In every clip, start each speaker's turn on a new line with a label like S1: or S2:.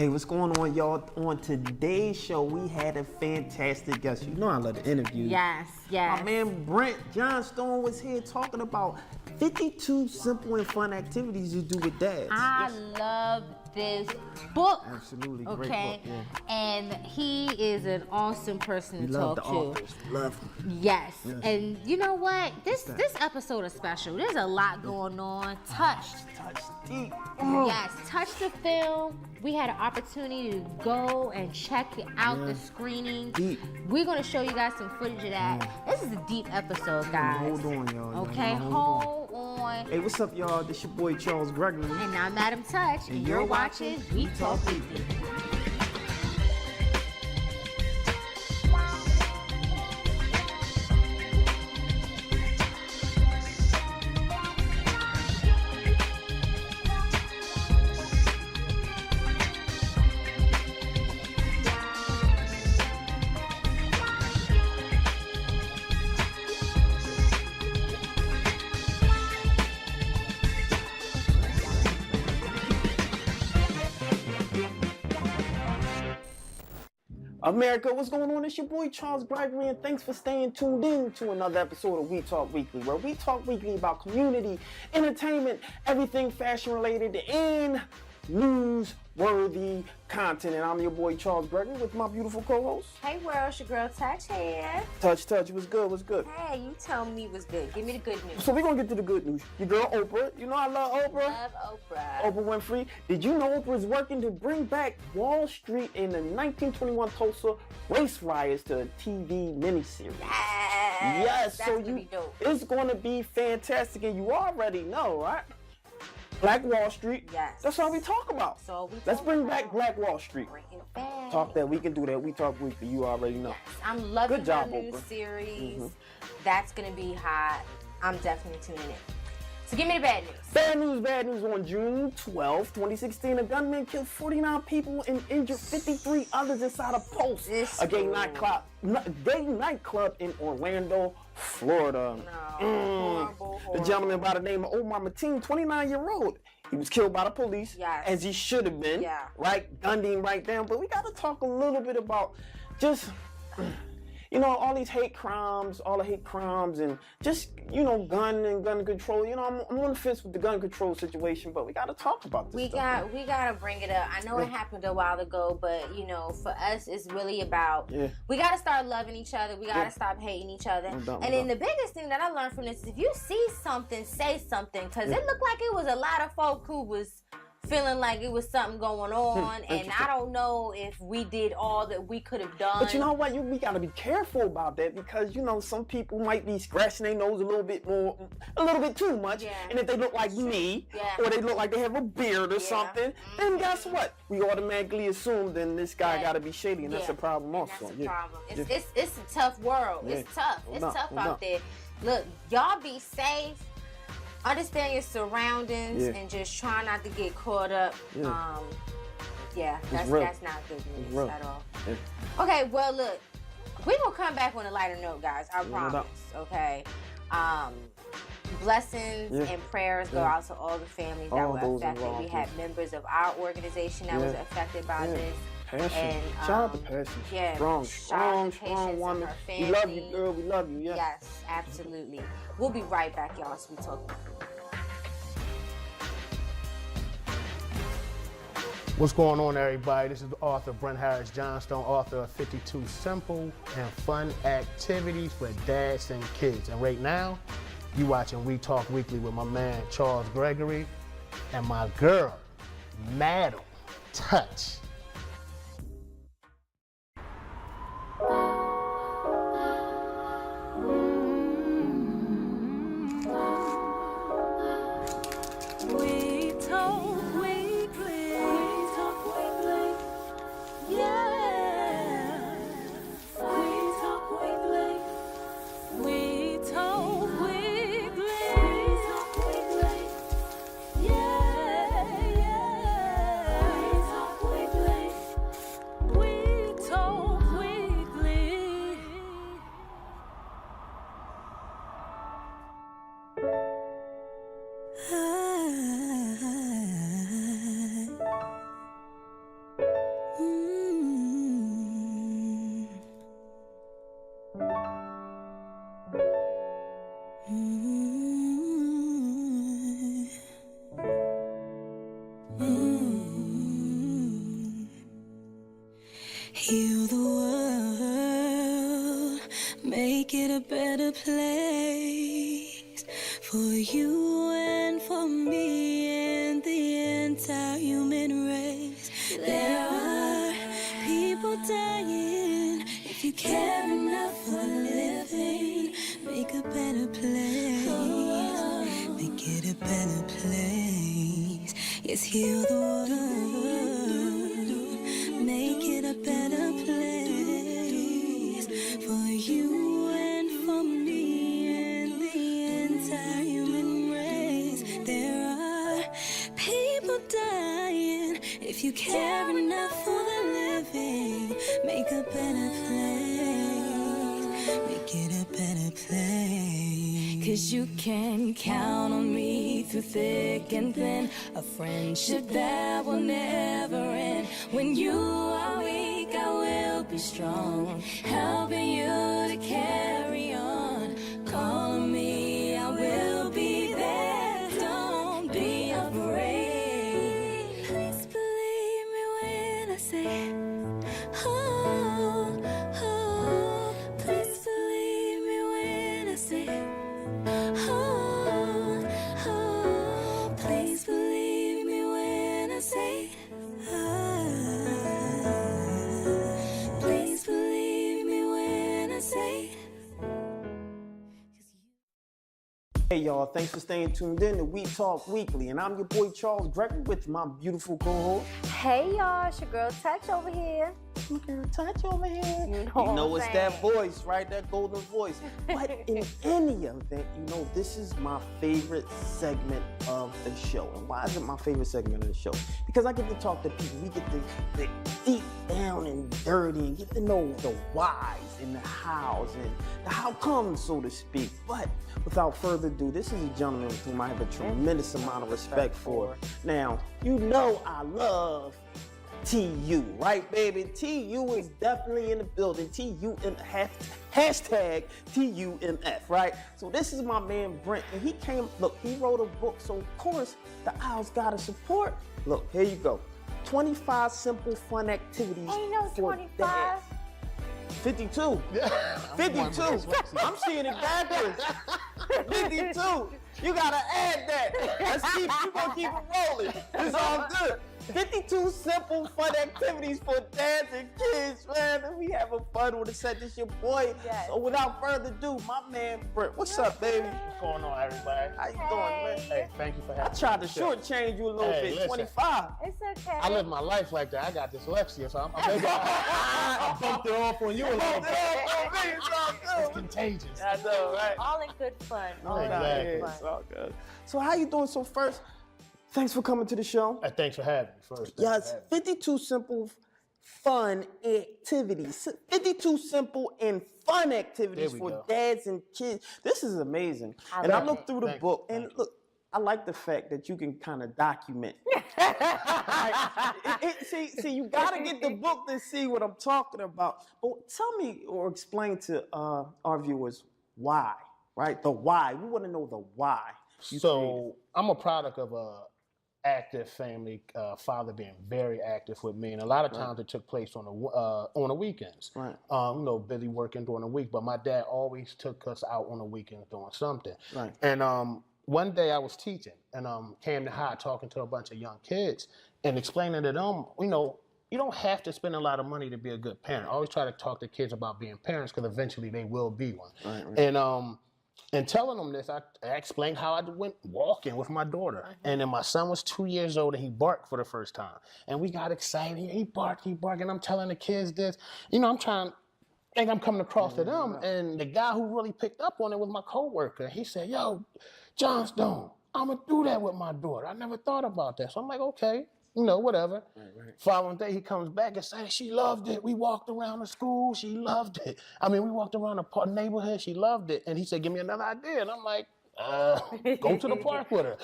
S1: Hey, what's going on, y'all? On today's show, we had a fantastic guest. You know I love the interviews.
S2: Yes, yes.
S1: My man Brent Johnstone was here talking about 52 simple and fun activities you do with dads.
S2: I love this book.
S1: Absolutely, great
S2: okay?
S1: book, yeah.
S2: And he is an awesome person to
S1: love
S2: talk
S1: the
S2: to.
S1: authors. Love them.
S2: Yes. And you know what? This episode is special. There's a lot going on. Touched.
S1: Touch deep.
S2: Yes, Touch the film. We had an opportunity to go and check out the screening.
S1: Deep.
S2: We're going to show you guys some footage of that. This is a deep episode, guys.
S1: Hold on, y'all.
S2: Okay, hold on.
S1: Hey, what's up, y'all? This your boy Charles Gregory.
S2: And I'm Madam Touch, and you're watching We Talk Weekly.
S1: America, what's going on? It's your boy Charles Gregory, and thanks for staying tuned in to another episode of We Talk Weekly, where we talk weekly about community, entertainment, everything fashion related, and news-worthy content. And I'm your boy Charles Gregory with my beautiful co-host.
S2: Hey world, it's your girl Touch here.
S1: Touch, what's good, what's good?
S2: Hey, you tell me what's good. Give me the good news.
S1: So we're gonna get to the good news. Your girl Oprah, you know I love Oprah.
S2: Love Oprah.
S1: Oprah Winfrey. Did you know Oprah is working to bring back Wall Street in the 1921 Tulsa race riots to a TV miniseries? Yes,
S2: that's
S1: so
S2: gonna be dope.
S1: It's gonna be fantastic, and you already know, right? Black Wall Street.
S2: Yes.
S1: That's all we talk about.
S2: So we
S1: Let's
S2: talk
S1: bring
S2: about
S1: back Black Wall Street.
S2: Bring it back.
S1: Talk that. We can do that. We talk weekly. You already know.
S2: Yes, I'm loving
S1: Good job,
S2: the new
S1: Oprah.
S2: series. That's gonna be hot. I'm definitely tuning in. So give me the bad news.
S1: Bad news on June 12, 2016. A gunman killed 49 people and injured 53 others inside a Pulse, a gay nightclub in Orlando, Florida. The gentleman by the name of Omar Mateen, 29-year-old. He was killed by the police, as he should have been, right? Gunned him right down. But we got to talk a little bit about just... all these hate crimes, and just, gun and gun control. I'm on the fence with the gun control situation, but we got to talk about this
S2: We got to bring it up. I know it happened a while ago, but, for us, it's really about, we got to start loving each other. We got to stop hating each other. And then the biggest thing that I learned from this is if you see something, say something, because it looked like it was a lot of folk who was feeling like it was something going on, and I don't know if we did all that we could have done.
S1: But you know what? We got to be careful about that because, some people might be scratching their nose a little bit too much. And if they look like me, or they look like they have a beard or something, then guess what? We automatically assume then this guy got to be shady, and that's a problem also.
S2: That's a problem. It's a tough world. It's tough. It's tough out there. Look, y'all be safe. Understand your surroundings and just try not to get caught up. That's not good news at all. Okay, well look, we're gonna come back on a lighter note, guys. I promise. Okay. Blessings and prayers go out to all the families that were affected. We had members of our organization that was affected by this.
S1: Passion.
S2: And,
S1: shout out to Passion. Strong woman. We love you, girl. We love you.
S2: Yes, absolutely. We'll be right back, y'all, as we talk.
S3: What's going on, everybody? This is the author Brent Johnstone, author of 52 Simple and Fun Activities for Dads and Kids. And right now, you watching We Talk Weekly with my man Charles Gregory and my girl, Madam Touch.
S4: Heal the world, make it a better place for you and for me and the entire human race. There are people dying. If you care enough for living, make a better place. Make it a better place. Yes, heal the world, make it a better place for you and for me and the entire human race. There are people dying. If you care enough for the living, make a better place. Make it a better place. 'Cause you can count on me through thick and thin, a friendship that will never end. When you are weak, I will be strong, helping you to carry on. Call on me, I will be there. Don't be afraid. Please believe me when I say, oh, oh. Please believe me when I say, oh, oh. Please believe me when I say, please believe me when I say.
S1: Hey y'all, thanks for staying tuned in to We Talk Weekly, and I'm your boy Charles Gregory with my beautiful co-host.
S2: Hey y'all, it's your girl Touch over here.
S1: Touch over here.
S2: You
S1: You know
S2: what
S1: it's
S2: I'm
S1: that
S2: saying?
S1: voice, right? That golden voice. But in any event, you know, this is my favorite segment of the show. And why is it my favorite segment of the show? Because I get to talk to people. We get to deep down and dirty and get to know the whys and the hows and the how comes, so to speak. But without further ado, this is a gentleman with whom I have a tremendous amount of respect for. Now, you know I love TU, right, baby? TU is definitely in the building. Hashtag TUMF, right? So this is my man Brent, and he wrote a book, so of course the Owls gotta support. Look, here you go. 25 simple fun activities.
S2: Ain't no
S1: for
S2: 25.
S1: dads. 52. 52. I'm seeing it backwards. 52. You gotta add that. Let's keep it rolling. It's all good. 52 simple fun activities for dads and kids, man. And we having fun with the set. This your boy.
S2: Yes.
S1: So without further ado, my man Brent. What's up, baby?
S3: What's going on, everybody?
S1: How you doing, man?
S3: Hey, thank you for having
S1: I
S3: me.
S1: tried to shortchange you a little
S3: Hey,
S1: bit.
S3: listen.
S1: 25.
S2: It's okay.
S3: I live my life like that. I got dyslexia, so I bumped it off on you a little bit. It's contagious.
S1: I know, right?
S2: All in good fun. All in
S3: Exactly.
S2: good
S1: It's
S2: fun.
S1: all good. So how you doing? So first, thanks for coming to the show.
S3: Thanks for having me first. Thanks
S1: Yes,
S3: for having me.
S1: 52 simple fun activities. 52 simple and fun activities
S3: There we
S1: for
S3: go.
S1: dads and kids. This is amazing.
S2: I
S1: And I
S2: love
S1: looked through the
S3: Thank you.
S1: book, and
S3: Thank you.
S1: look, I like the fact that you can kind of document. See, you got to get the book to see what I'm talking about. But tell me or explain to our viewers why, right? The why. We want to know the why. you created.
S3: So I'm a product of a active family, father being very active with me, and a lot of times it took place on the weekends.
S1: Right.
S3: Busy working during the week, but my dad always took us out on the weekends doing something.
S1: Right.
S3: And one day I was teaching and came to high talking to a bunch of young kids and explaining to them, you don't have to spend a lot of money to be a good parent. I always try to talk to kids about being parents because eventually they will be one.
S1: Right.
S3: And telling them this, I explained how I went walking with my daughter. And then my son was 2 years old and he barked for the first time. And we got excited. He barked. And I'm telling the kids this. I'm trying, think I'm coming across to them. And the guy who really picked up on it was my coworker. He said, yo, Johnstone, I'm going to do that with my daughter. I never thought about that. So I'm like, okay. Whatever.
S1: Right.
S3: Following day, he comes back and says, she loved it. We walked around the school. She loved it. We walked around the neighborhood. She loved it. And he said, give me another idea. And I'm like, go to the park with her.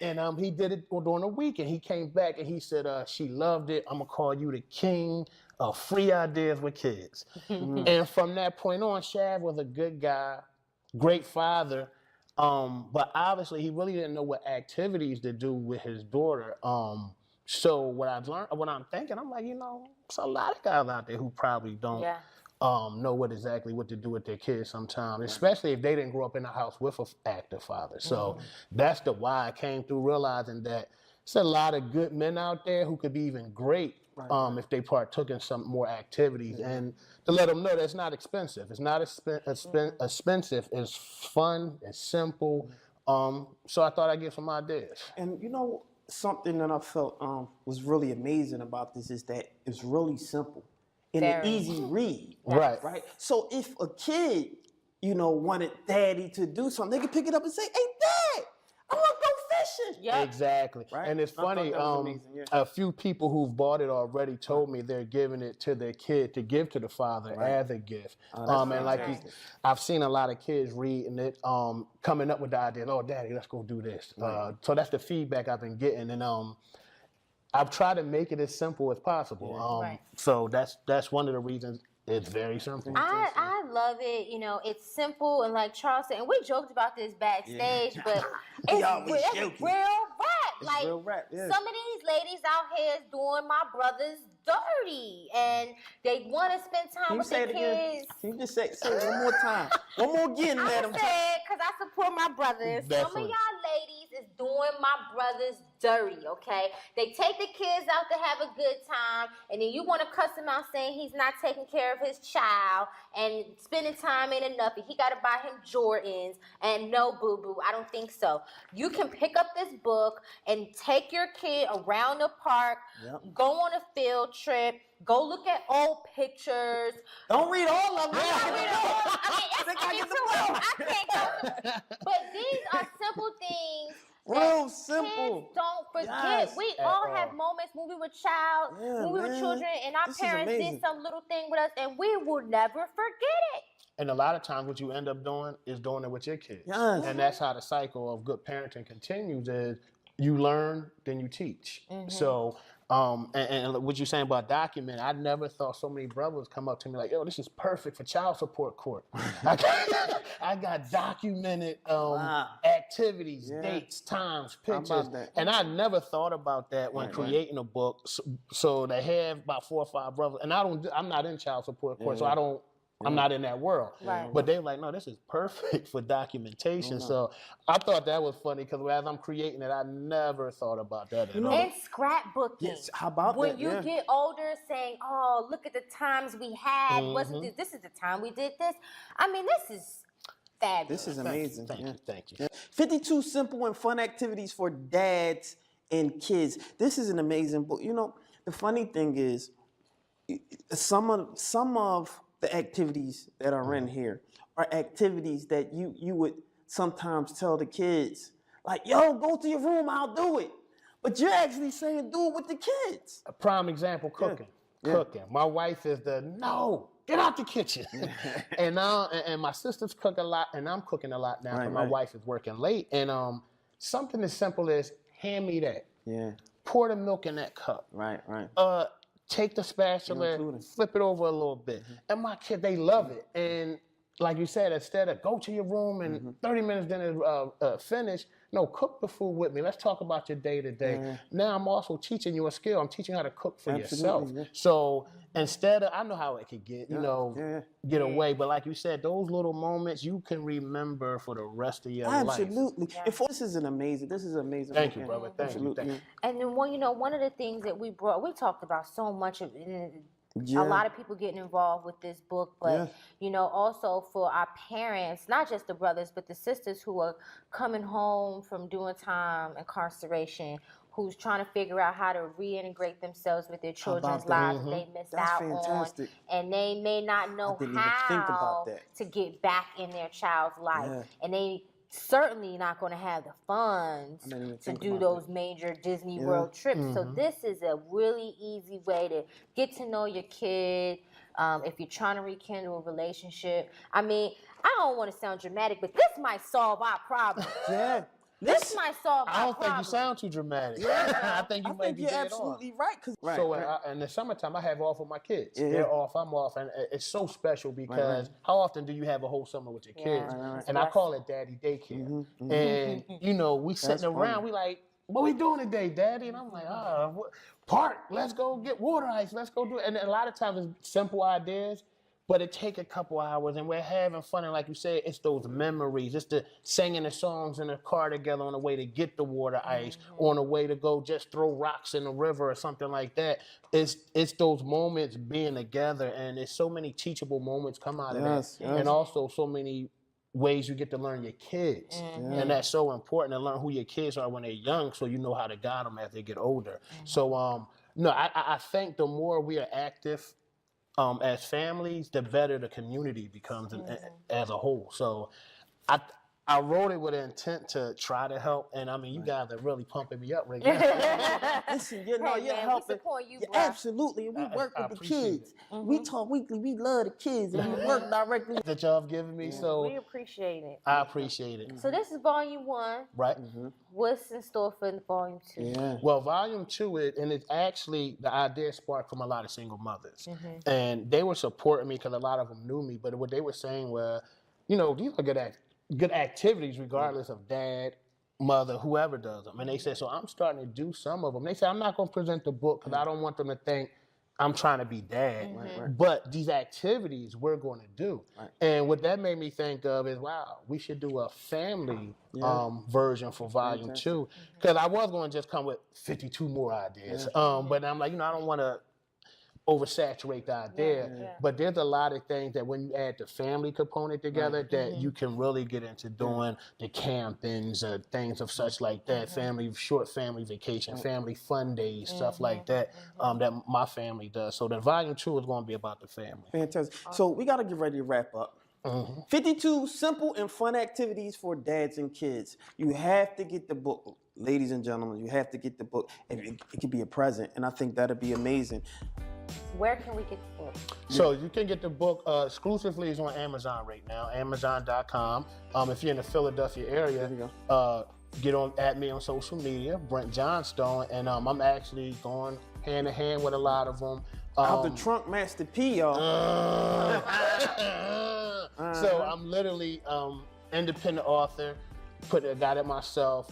S3: And he did it during the week. And he came back and he said, she loved it. I'm going to call you the king of free ideas with kids. And from that point on, Shav was a good guy, great father. But obviously he really didn't know what activities to do with his daughter. So what I've learned, what I'm thinking, I'm like, it's a lot of guys out there who probably don't know exactly what to do with their kids sometimes, especially if they didn't grow up in a house with an active father. So that's the why I came through realizing that it's a lot of good men out there who could be even great if they partook in some more activities, and to let them know that it's not expensive. It's not expensive. It's fun. It's simple. So I thought I'd give some ideas.
S1: And something that I felt was really amazing about this is that it's really simple and an easy read. Right. So if a kid, wanted daddy to do something, they could pick it up and say, "Hey, Dad, I want to go fishing."
S2: Yep.
S3: Exactly.
S1: Right?
S3: And it's funny, a few people who've bought it already told me they're giving it to their kid to give to the father as a gift. And like I've seen a lot of kids reading it, coming up with the idea, "Oh, Daddy, let's go do this." So that's the feedback I've been getting, and I've tried to make it as simple as possible. So that's one of the reasons. It's very simple.
S2: I love it. It's simple, and like Charles said, and we joked about this backstage, but it's real rap. Some of these ladies out here is doing my brothers dirty, and they want to spend time with their kids.
S1: Can you just say it one more time? One more again, madam.
S2: I said, because I support my brothers.
S3: Definitely.
S2: Some of y'all ladies is doing my brothers dirty, okay? They take the kids out to have a good time, and then you want to cuss him out saying he's not taking care of his child, and spending time ain't enough, and he got to buy him Jordans, and no, boo-boo, I don't think so. You can pick up this book and take your kid around the park, go on a field trip, go look at old pictures.
S1: Don't read all of them.
S2: I can't go. But these are simple things.
S1: Real simple.
S2: Kids don't forget. We all have moments when we were when we were children, and our parents did some little thing with us, and we will never forget it.
S3: And a lot of times what you end up doing is doing it with your kids.
S1: Yes.
S3: And that's how the cycle of good parenting continues is you learn, then you teach. So, and what you're saying about document, I never thought so many brothers come up to me like, "Yo, this is perfect for child support court." I got documented activities, dates, times, pictures. And I never thought about that when creating a book. So they have about 4 or 5 brothers, and I'm not in child support court, so I'm not in that world. But they're like, "No, this is perfect for documentation." So I thought that was funny because as I'm creating it, I never thought about that at all.
S2: And scrapbooking.
S1: Yes, how about
S2: when you get older, saying, "Oh, look at the times we had. Wasn't this is the time we did this?" I mean, this is fabulous.
S1: This is amazing.
S3: Thank you.
S1: 52 simple and fun activities for dads and kids. This is an amazing book. The funny thing is, some of the activities that are in here are activities that you would sometimes tell the kids, like, "Yo, go to your room, I'll do it." But you're actually saying do it with the kids.
S3: A prime example, cooking. Cooking. My wife is no, get out the kitchen. and my sisters cook a lot, and I'm cooking a lot now because my wife is working late. And something as simple as hand me that. Pour the milk in that cup. Take the spatula, flip it over a little bit. And my kid, they love it. And like you said, instead of go to your room and 30 minutes then it's finished, no, cook the food with me. Let's talk about your day to day. Now I'm also teaching you a skill. I'm teaching you how to cook for yourself. So instead of, I know how it could get, get away. But like you said, those little moments you can remember for the rest of your life.
S1: Absolutely. And this is amazing.
S3: Thank you, brother. Thank you.
S2: And then one of the things that we talked about so much of a lot of people getting involved with this book, but also for our parents, not just the brothers, but the sisters who are coming home from doing time incarceration, who's trying to figure out how to reintegrate themselves with their children's lives they missed out on, and they may not know how to get back in their child's life, and they certainly not going to have the funds to do those major Disney World trips. So this is a really easy way to get to know your kid. If you're trying to rekindle a relationship, I mean, I don't want to sound dramatic, but this might solve our problem. This might solve our problem.
S3: I don't think you sound too dramatic. I think you might be dead on.
S1: You're absolutely right.
S3: So in the summertime, I have off with my kids. They're off, I'm off. And it's so special because how often do you have a whole summer with your kids? And I call it daddy daycare. And, we sitting around, we like, what we doing today, Daddy? And I'm like, park, let's go get water ice, let's go do it. And a lot of times it's simple ideas, but it take a couple hours and we're having fun. And like you said, it's those memories. It's the singing the songs in the car together on the way to get the water ice, on the way to go just throw rocks in the river or something like that. It's those moments being together, and there's so many teachable moments come out of that. Yes. And also so many ways you get to learn your kids. And that's so important to learn who your kids are when they're young, so you know how to guide them as they get older. So no, I think the more we are active as families, the better the community becomes as a whole. So I wrote it with an intent to try to help, and I mean, you guys are really pumping me up right now.
S1: Listen, you're helping.
S2: We support you, bro.
S1: Absolutely, and we work with the kids. We talk weekly. We love the kids, and we work directly
S3: that y'all have given me. So
S2: we appreciate it.
S3: I appreciate it.
S2: So this is volume 1,
S3: right?
S2: What's in store for volume 2?
S1: Yeah.
S3: Well, volume 2, it's actually the idea sparked from a lot of single mothers, and they were supporting me because a lot of them knew me. But what they were saying were, you know, these are good activities regardless of dad, mother, whoever does them. And they said, so I'm starting to do some of them. They said, I'm not going to present the book because I don't want them to think I'm trying to be dad. But these activities we're going to do. And what that made me think of is, wow, we should do a family version for volume 2. Because I was going to just come with 52 more ideas. But I'm like, you know, I don't want to oversaturate the idea, but there's a lot of things that when you add the family component together that you can really get into doing the campings, things of such like that, short family vacation, family fun days, stuff like that, that my family does. So the volume 2 is going to be about the family.
S1: Fantastic. So we got to get ready to wrap up. 52 simple and fun activities for dads and kids. You have to get the book, ladies and gentlemen. You have to get the book. It could be a present, and I think that'd be amazing.
S2: Where can we get the book?
S3: So you can get the book exclusively is on Amazon right now, Amazon.com. If you're in the Philadelphia area, at me on social media, Brent Johnstone, and I'm actually going hand in hand with a lot of them.
S1: Out the trunk, Master P, y'all.
S3: So I'm literally independent author, got it myself,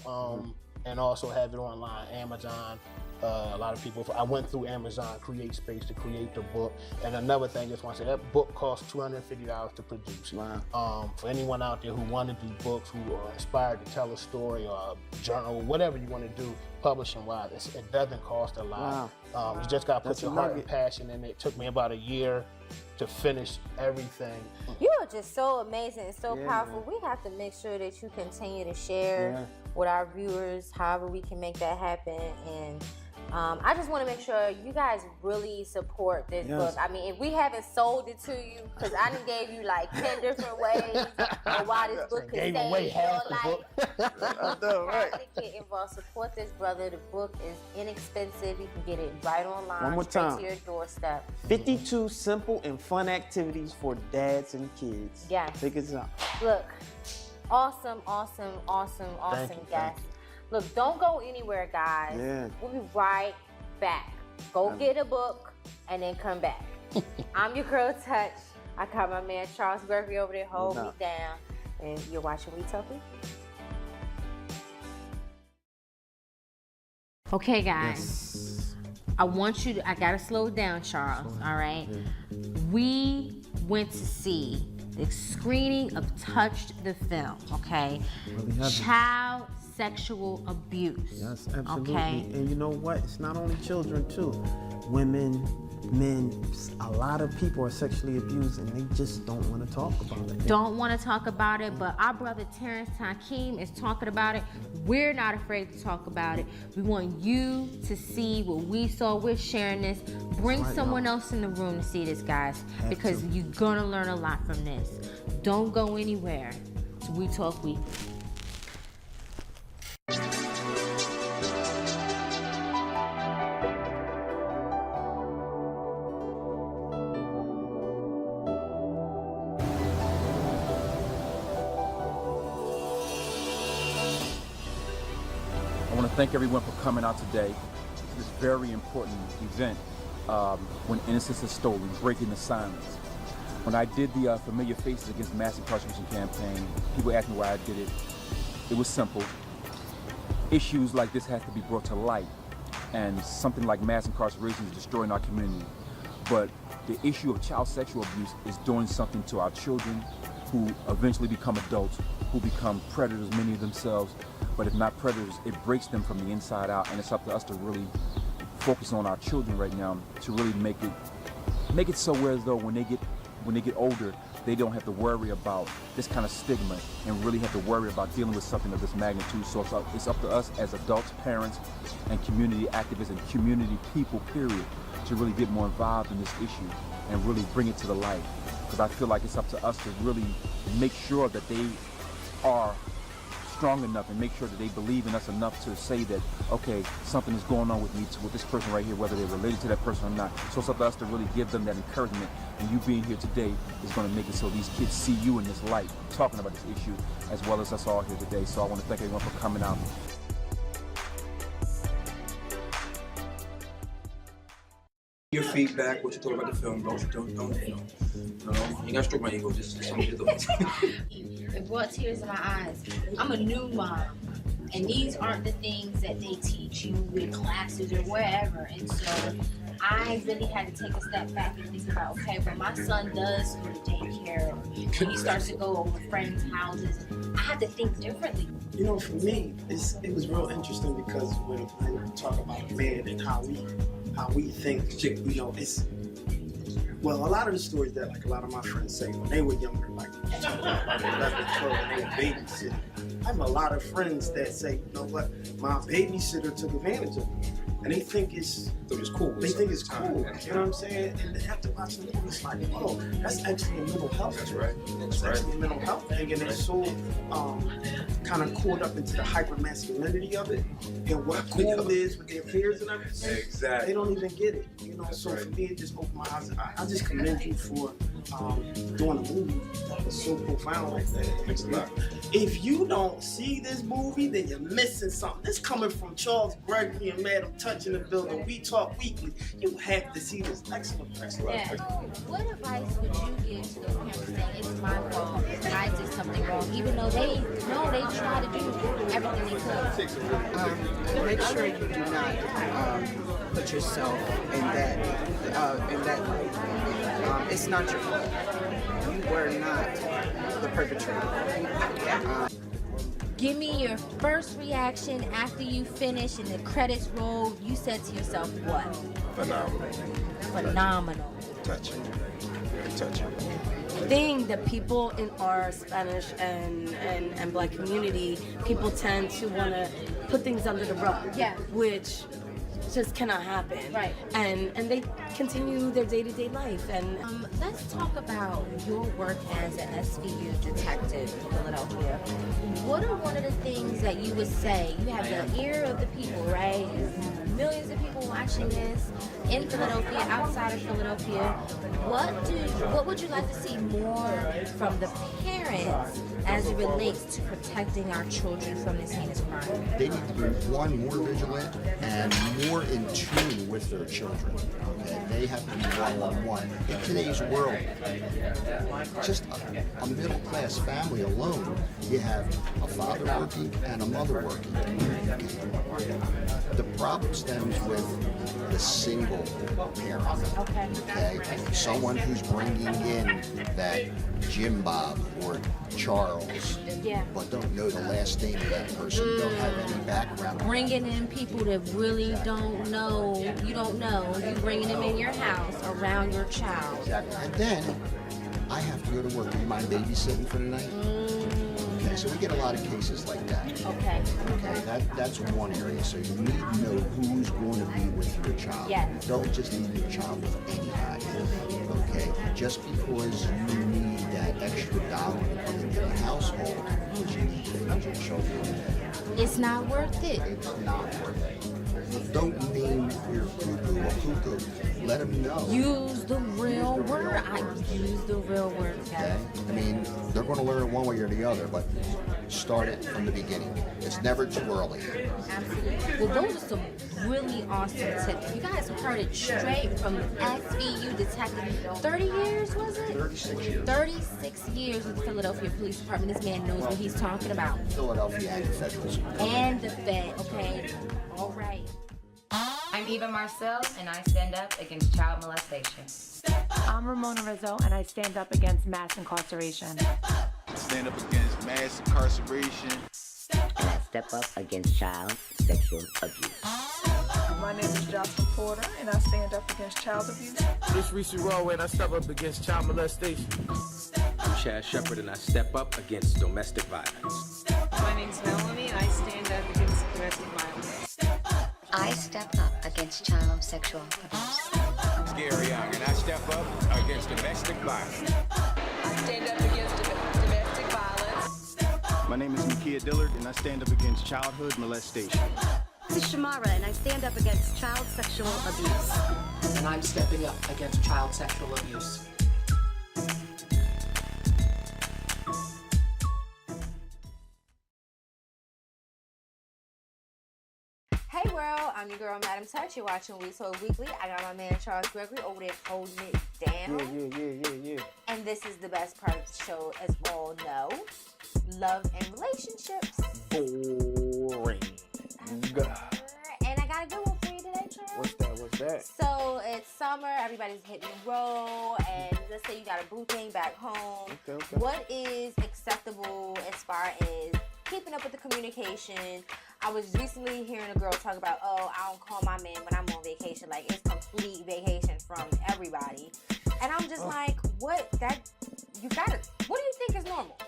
S3: and also have it online, Amazon. A lot of people, I went through Amazon Create Space to create the book. And another thing, I just want to say, that book costs $250 to produce. Wow. For anyone out there who want to do books, who are inspired to tell a story or a journal, whatever you want to do, publishing-wise, it doesn't cost a lot. Wow. You just got to put your heart and passion in it. It took me about a year to finish everything.
S2: You are just so amazing and so powerful. Man. We have to make sure that you continue to share with our viewers, however we can make that happen. And I just want to make sure you guys really support this book. I mean, if we haven't sold it to you, because I done gave you like 10 different ways of why this book could save your life.
S1: I know, right?
S2: Get involved. Support this brother. The book is inexpensive. You can get it right online.
S1: One more time.
S2: To your doorstep.
S1: 52 simple and fun activities for dads and kids.
S2: Yes.
S1: Take it out.
S2: Look, awesome guys. Look, don't go anywhere, guys. We'll be right back. Go get a book and then come back. I'm your girl, Touch. I got my man Charles Gregory over there holding me down. And you're watching We Talk Weekly. Okay, guys. I gotta slow down, Charles, all right? We went to see the screening of Touched the Film, okay? Child sexual abuse.
S1: Yes, absolutely.
S2: Okay.
S1: And you know what? It's not only children too. Women, men, a lot of people are sexually abused and they just don't want to talk about it.
S2: Don't want to talk about it, but our brother Terrence Hakeem is talking about it. We're not afraid to talk about it. We want you to see what we saw. We're sharing this. Bring someone else in the room to see this, guys, because you're gonna learn a lot from this. Don't go anywhere. So We Talk Weekly.
S5: I want to thank everyone for coming out today to this very important event, When Innocence is Stolen, Breaking the Silence. When I did the Familiar Faces Against Mass Incarceration campaign, people asked me why I did it. It was simple. issues like this has to be brought to light, and something like mass incarceration is destroying our community. But the issue of child sexual abuse is doing something to our children, who eventually become adults, who become predators, many of themselves. But if not predators, it breaks them from the inside out, and it's up to us to really focus on our children right now to really make it so whereas though when they get older, they don't have to worry about this kind of stigma and really have to worry about dealing with something of this magnitude. So it's up to us as adults, parents, and community activists and community people, period, to really get more involved in this issue and really bring it to the light. Because I feel like it's up to us to really make sure that they are strong enough and make sure that they believe in us enough to say that, okay, something is going on with me, with this person right here, whether they're related to that person or not. So it's up to us to really give them that encouragement. And you being here today is going to make it so these kids see you in this light, talking about this issue, as well as us all here today. So I want to thank everyone for coming out.
S6: Your feedback, what you thought about the film, you gotta stroke my ego, just tell me your thoughts.
S2: It brought tears to my eyes. I'm a new mom, and these aren't the things that they teach you in classes or wherever. And so I really had to take a step back and think about, okay, when my son does go to daycare, or he starts to go over friends' houses, I had to think differently.
S1: You know, for me, it was real interesting because when we talk about man and how we think, you know, well, a lot of the stories that like a lot of my friends say when they were younger, like 11, 12, and they were babysitting. I have a lot of friends that say, you know what, my babysitter took advantage of me. And they think it's cool. They think it's cool. You know what I'm saying? And they have to watch the movie. It's like, oh, that's actually a mental health.
S6: That's right.
S1: It's actually a mental health thing, and they're so kind of caught up into the hyper masculinity of it and what cool is with their peers and everything.
S6: Exactly.
S1: They don't even get it. You know,
S6: That's
S1: so
S6: right.
S1: for me, it just opened my eyes. I just commend you for doing a movie that was so profound like that.
S6: Thanks a lot.
S1: If you don't see this movie, then you're missing something. This coming from Charles Gregory and Madam Touch in the building. We Talk Weekly. You have to see this. Excellent.
S2: Yeah. What advice would you give to those parents saying it's my fault, I did something wrong, even though they know they try to do everything they could?
S7: Make sure you do not put yourself in that it's not your fault. You were not the perpetrator.
S2: Give me your first reaction after you finish and the credits roll. You said to yourself, what? Phenomenal.
S6: Touching. Very touching.
S8: I think that people in our Spanish and Black community, people tend to want to put things under the rug,
S2: Yeah.
S8: which just cannot happen.
S2: Right.
S8: And they continue their day-to-day life. And
S2: Let's talk about your work as an SVU detective in Philadelphia. What are one of the things that you would say? You have the ear of the people, right? Millions of people watching this in Philadelphia, outside of Philadelphia. What would you like to see more from the parents as it relates to protecting our children from this heinous crime?
S9: They need to be, one, more vigilant and more in tune with their children. Okay? They have to be one-on-one. In today's world, just a middle-class family alone, you have a father working and a mother working. The problem stems with the single parent. Okay? Someone who's bringing in that Jim Bob or Charles, but don't know the last name of that person, don't have any background.
S2: Bringing in people that really don't know, you don't know, you bringing them in your house around your child.
S9: And then I have to go to work. Do you mind babysitting for the night? Okay, so we get a lot of cases like that.
S2: Okay.
S9: Okay, that's one area. So you need to know who's going to be with your child.
S2: Yes.
S9: Don't just leave your child with anybody. Okay, just because you need that extra dollar to come into the household, because you need to feed your children.
S2: It's not worth it.
S9: It's not worth it. Don't name your cuckoo a cuckoo. let them know.
S8: Use the real word. I use the real word, okay?
S9: I mean, they're going to learn it one way or the other, but start it from the beginning. It's never too early.
S2: Absolutely. Well, those are some really awesome tips. You guys heard it straight from SVU detective. 30 years, was it?
S9: 36 years.
S2: 36 years with the Philadelphia Police Department. This man knows what he's talking about.
S9: Philadelphia and the Federal School.
S2: And the Fed, okay? All right.
S10: I'm Eva Marcel, and I stand up against child molestation.
S11: I'm Ramona Rizzo, and I stand up against mass incarceration.
S12: I stand up against mass incarceration.
S13: And I step up against child sexual abuse.
S14: My name is Johnstone Porter, and I stand up against child abuse.
S15: This is Reese Rowe, and I step up against child molestation.
S16: I'm Chad Shepard, and I step up against domestic violence.
S17: My name's Melanie, and I stand up against domestic violence.
S18: I step up against child sexual abuse.
S19: I'm Gary Young, and I step up against domestic violence.
S17: I stand up against domestic violence.
S20: My name is Nakia Dillard, and I stand up against childhood molestation.
S21: This is Shamara, and I stand up against child sexual abuse.
S22: And I'm stepping up against child sexual abuse.
S2: Hey world, I'm your girl Madam Touch. You're watching We Talk Weekly. I got my man Charles Gregory over there holding it down.
S1: Yeah.
S2: And this is the best part of the show, as we all know. Love and relationships.
S1: Boring.
S2: And I got a good one for you today, Charles.
S1: What's that?
S2: So it's summer, everybody's hitting the road, and let's say you got a boo thing back home.
S1: Okay.
S2: What is acceptable as far as keeping up with the communication? I was recently hearing a girl talk about, I don't call my man when I'm on vacation. Like, it's complete vacation from everybody. And I'm just like, what do you think is normal?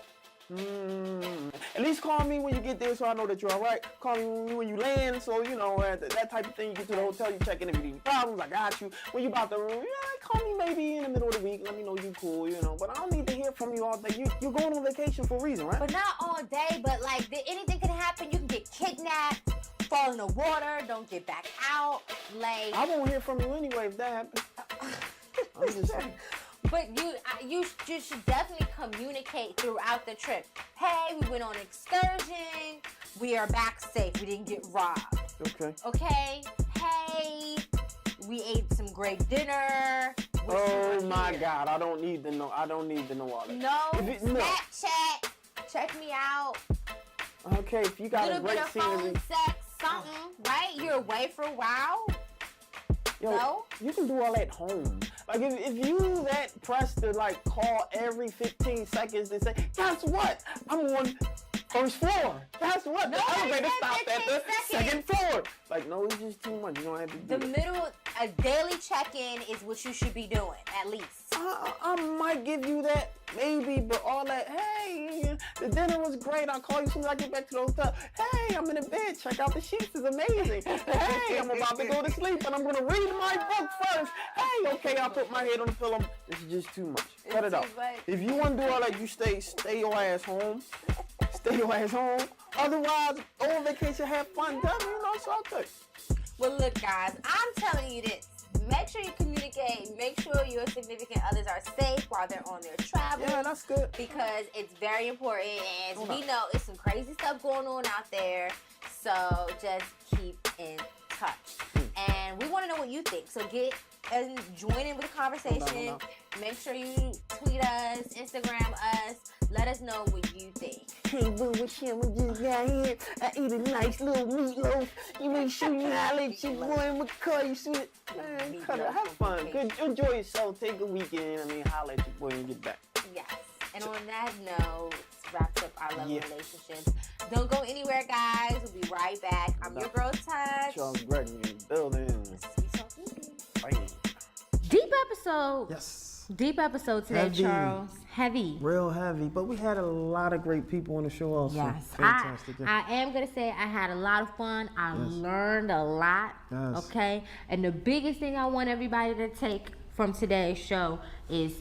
S1: At least call me when you get there so I know that you're all right. Call me when you land, so, you know, that type of thing. You get to the hotel, you check in if you need any problems, I got you. When you about to, call me maybe in the middle of the week, let me know you cool, you know. But I don't need to hear from you all day. You're going on vacation for a reason, right?
S2: But not all day, but like, anything can happen. You can get kidnapped, fall in the water, don't get back out. Like,
S1: I won't hear from you anyway if that happens. I'm just saying.
S2: But you should definitely communicate throughout the trip. Hey, we went on an excursion. We are back safe. We didn't get robbed. Okay? Hey, we ate some great dinner.
S1: Oh my God, I don't need to know all that.
S2: No, Snapchat. Check me out.
S1: Okay, if you got a great scenery.
S2: Phone sex, something, right? You're away for a while.
S1: Yo, you can do all that at home. Like, if you that pressed to, like, call every 15 seconds and say, guess what? I'm on first floor. Guess what? The elevator stopped at the second floor. Like, no, it's just too much. You don't have to do
S2: A daily check-in is what you should be doing, at least.
S1: I might give you that, maybe, but all that, hey, the dinner was great. I'll call you as soon as I get back to the hotel. Hey, I'm in the bed. Check out the sheets. It's amazing. Hey, I'm about to go to sleep, and I'm going to read my book first. Hey, okay, I'll put my head on the pillow. This is just too much. Cut it out. If you want to do all that, you stay your ass home. Stay your ass home. Otherwise, go on vacation, have fun. Done, it's all good.
S2: Well, look, guys, I'm telling you this. Make sure you communicate. Make sure your significant others are safe while they're on their travel.
S1: Yeah, that's good.
S2: Because it's very important. And as we know, it's some crazy stuff going on out there. So just keep in touch. And we want to know what you think. So get and join in with the conversation. Make sure you tweet us, Instagram us. Let us know what you think.
S1: Hey, boo, with him, we just got here. I eat a nice little meatloaf. You make sure you holler at your boy McCoy. You see it? Man, cut it. Have fun. Good. Enjoy yourself. Take a weekend. Holler at your boy and get back.
S2: Yes. And on that note, wraps up our love and relationships. Don't go anywhere, guys. We'll be right back. I'm your girl, Touch.
S1: Charles Gregory in the building. Bye.
S2: Deep episode.
S1: Yes.
S2: Deep episode today,
S1: heavy.
S2: Charles. Heavy.
S1: Real heavy. But we had a lot of great people on the show also.
S2: Yes.
S1: Fantastic.
S2: I am going to say I had a lot of fun. I learned a lot.
S1: Yes.
S2: Okay? And the biggest thing I want everybody to take from today's show is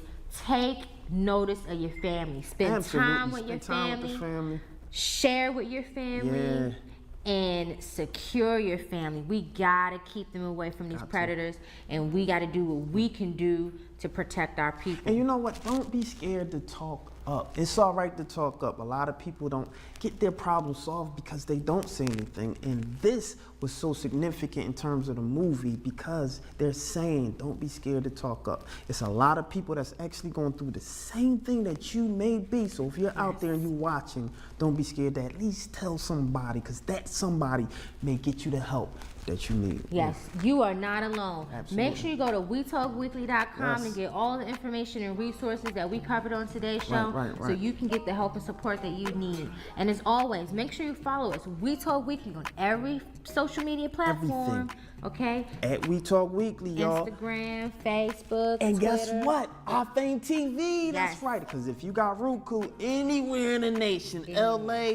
S2: take notice of your family. Spend time with your family. Share with your family. and secure your family. We gotta keep them away from these predators, and we gotta do what we can do to protect our people.
S1: And you know what? Don't be scared to talk up. It's all right to talk up. A lot of people don't get their problem solved because they don't say anything. And this was so significant in terms of the movie because they're saying, don't be scared to talk up. It's a lot of people that's actually going through the same thing that you may be. So if you're out there and you're watching, don't be scared to at least tell somebody, because that somebody may get you the help that you need.
S2: Yes, you are not alone.
S1: Absolutely.
S2: Make sure you go to wetalkweekly.com and get all the information and resources that we covered on today's show, so you can get the help and support that you need. And as always, make sure you follow us, We Talk Weekly, on every social media platform. Okay?
S1: At We Talk Weekly, y'all.
S2: Instagram, Facebook,
S1: and
S2: Twitter.
S1: Guess what? Our Fame TV. That's right. Because if you got Roku anywhere in the nation, LA,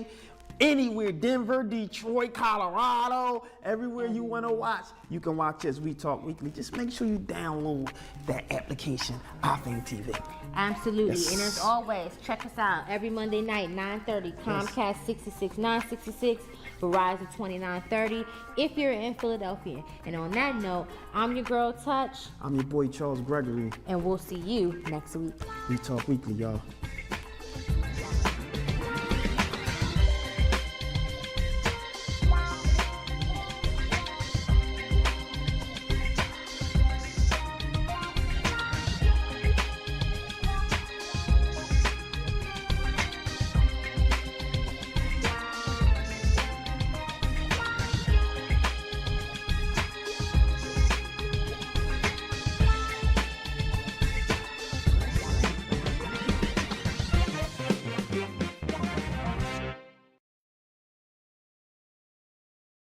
S1: anywhere, Denver, Detroit, Colorado, everywhere you want to watch, you can watch us, We Talk Weekly. Just make sure you download that application, Our Fame TV.
S2: Absolutely.
S1: Yes.
S2: And as always, check us out every Monday night, 9:30, Comcast 666, 966, Verizon 2930, if you're in Philadelphia. And on that note, I'm your girl Touch.
S1: I'm your boy Charles Gregory.
S2: And we'll see you next week.
S1: We Talk Weekly, y'all.